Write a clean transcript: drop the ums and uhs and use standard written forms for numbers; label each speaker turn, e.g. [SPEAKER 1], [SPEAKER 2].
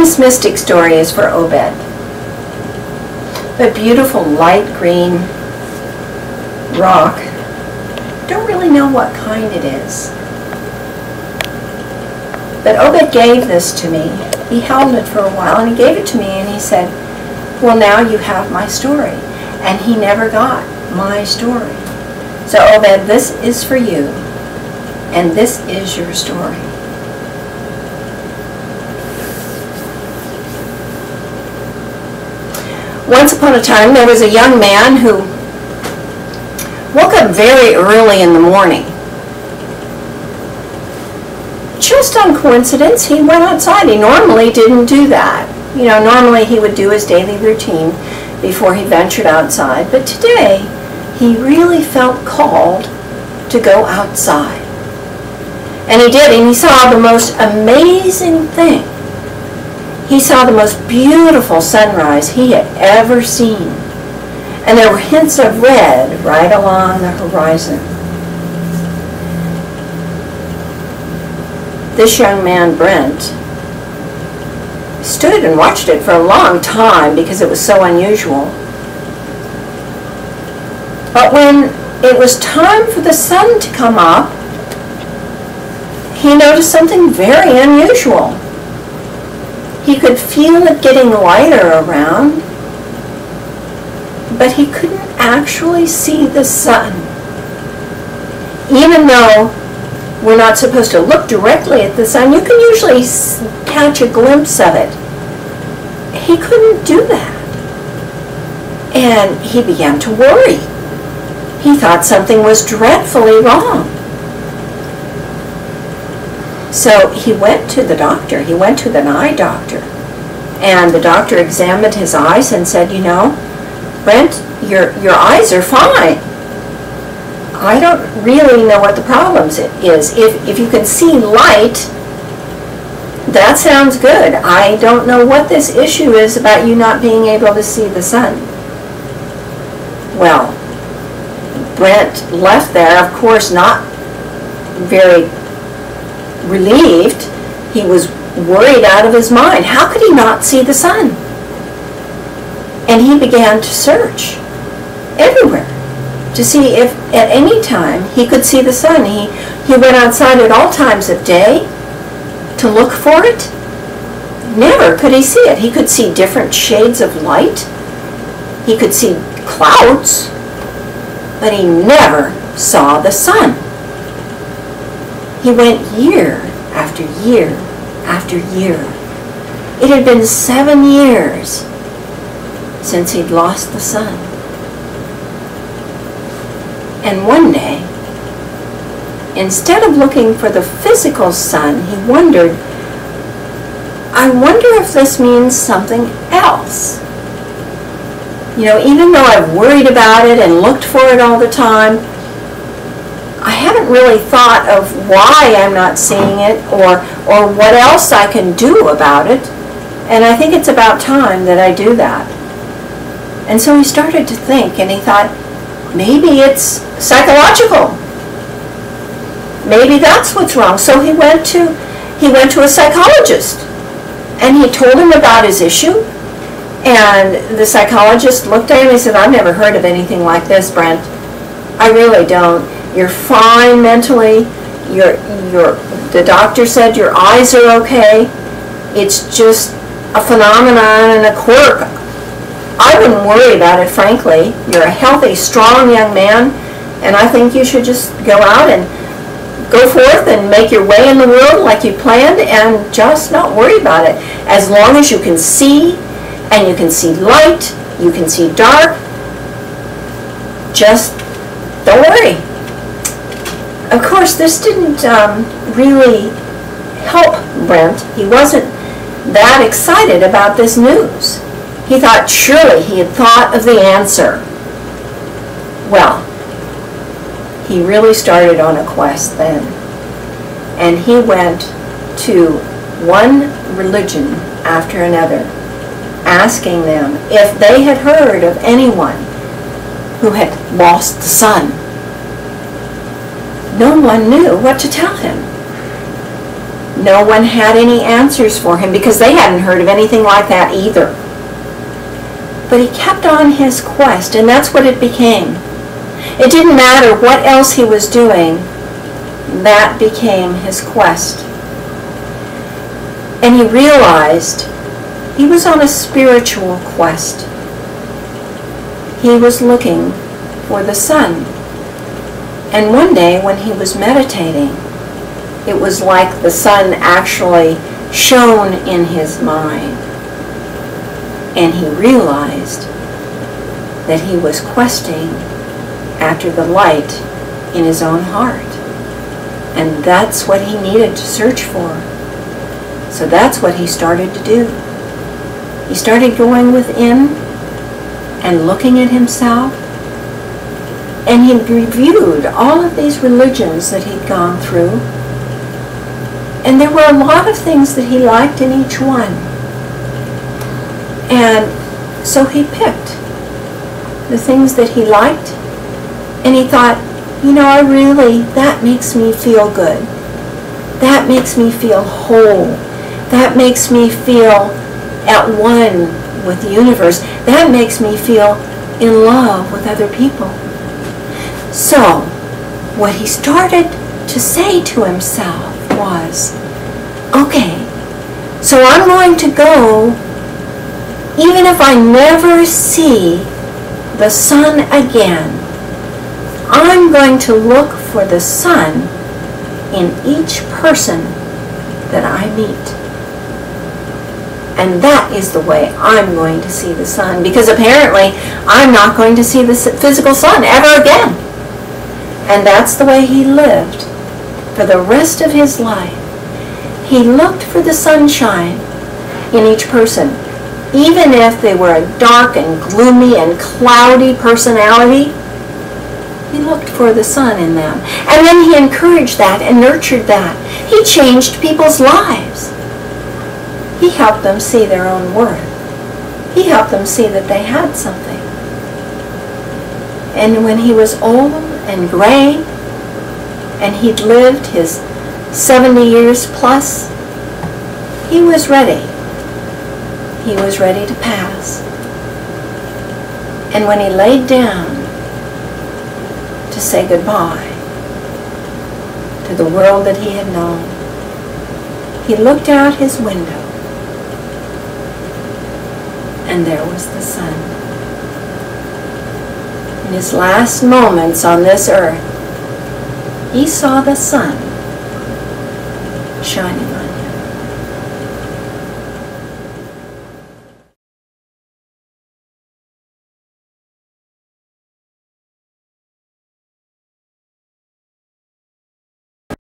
[SPEAKER 1] This mystic story is for Obed. A beautiful light green rock. Don't really know what kind it is. But Obed gave this to me. He held it for a while and he gave it to me and he said, well, now you have my story. And he never got my story. So Obed, this is for you and this is your story. Once upon a time, there was a young man who woke up very early in the morning. Just on coincidence, he went outside. He normally didn't do that. You know, normally he would do his daily routine before he ventured outside. But today, he really felt called to go outside. And he did, and he saw the most amazing thing. He saw the most beautiful sunrise he had ever seen. And there were hints of red right along the horizon. This young man, Brent, stood and watched it for a long time because it was so unusual. But when it was time for the sun to come up, he noticed something very unusual. He could feel it getting lighter around, but he couldn't actually see the sun. Even though we're not supposed to look directly at the sun, you can usually catch a glimpse of it. He couldn't do that. And he began to worry. He thought something was dreadfully wrong. So he went to the doctor. He went to an eye doctor. And the doctor examined his eyes and said, you know, Brent, your eyes are fine. I don't really know what the problem is. If you can see light, that sounds good. I don't know what this issue is about you not being able to see the sun. Well, Brent left there, of course, not very relieved. He was worried out of his mind. How could he not see the sun? And he began to search everywhere to see if at any time he could see the sun. He went outside at all times of day to look for it. Never could he see it. He could see different shades of light. He could see clouds, but he never saw the sun. He went year after year after year. It had been 7 years since he'd lost the sun. And one day, instead of looking for the physical sun, he wondered, I wonder if this means something else. You know, even though I've worried about it and looked for it all the time, I haven't really thought of why I'm not seeing it or what else I can do about it. And I think it's about time that I do that. And so he started to think, and he thought, maybe it's psychological. Maybe that's what's wrong. So he went to a psychologist, and he told him about his issue. And the psychologist looked at him and said, I've never heard of anything like this, Brent. I really don't. You're fine mentally. The doctor said your eyes are okay. It's just a phenomenon and a quirk. I wouldn't worry about it, frankly. You're a healthy, strong young man, and I think you should just go out and go forth and make your way in the world like you planned and just not worry about it. As long as you can see, and you can see light, you can see dark, just don't worry. Of course, this didn't really help Brent. He wasn't that excited about this news. He thought surely he had thought of the answer. Well, he really started on a quest then. And he went to one religion after another, asking them if they had heard of anyone who had lost the sun. No one knew what to tell him. No one had any answers for him because they hadn't heard of anything like that either. But he kept on his quest, and that's what it became. It didn't matter what else he was doing. That became his quest. And he realized he was on a spiritual quest. He was looking for the sun. And one day when he was meditating, it was like the sun actually shone in his mind. And he realized that he was questing after the light in his own heart. And that's what he needed to search for. So that's what he started to do. He started going within and looking at himself. And he reviewed all of these religions that he'd gone through. And there were a lot of things that he liked in each one. And so he picked the things that he liked. And he thought, you know, that makes me feel good. That makes me feel whole. That makes me feel at one with the universe. That makes me feel in love with other people. So, what he started to say to himself was, okay, so I'm going to go, even if I never see the sun again, I'm going to look for the sun in each person that I meet. And that is the way I'm going to see the sun, because apparently I'm not going to see the physical sun ever again. And that's the way he lived for the rest of his life. He looked for the sunshine in each person, even if they were a dark and gloomy and cloudy personality. He looked for the sun in them. And then he encouraged that and nurtured that. He changed people's lives. He helped them see their own worth. He helped them see that they had something. And when he was old and gray, and he'd lived his 70 years plus, he was ready. He was ready to pass. And when he laid down to say goodbye to the world that he had known, he looked out his window, and there was the sun. In his last moments on this earth, he saw the sun shining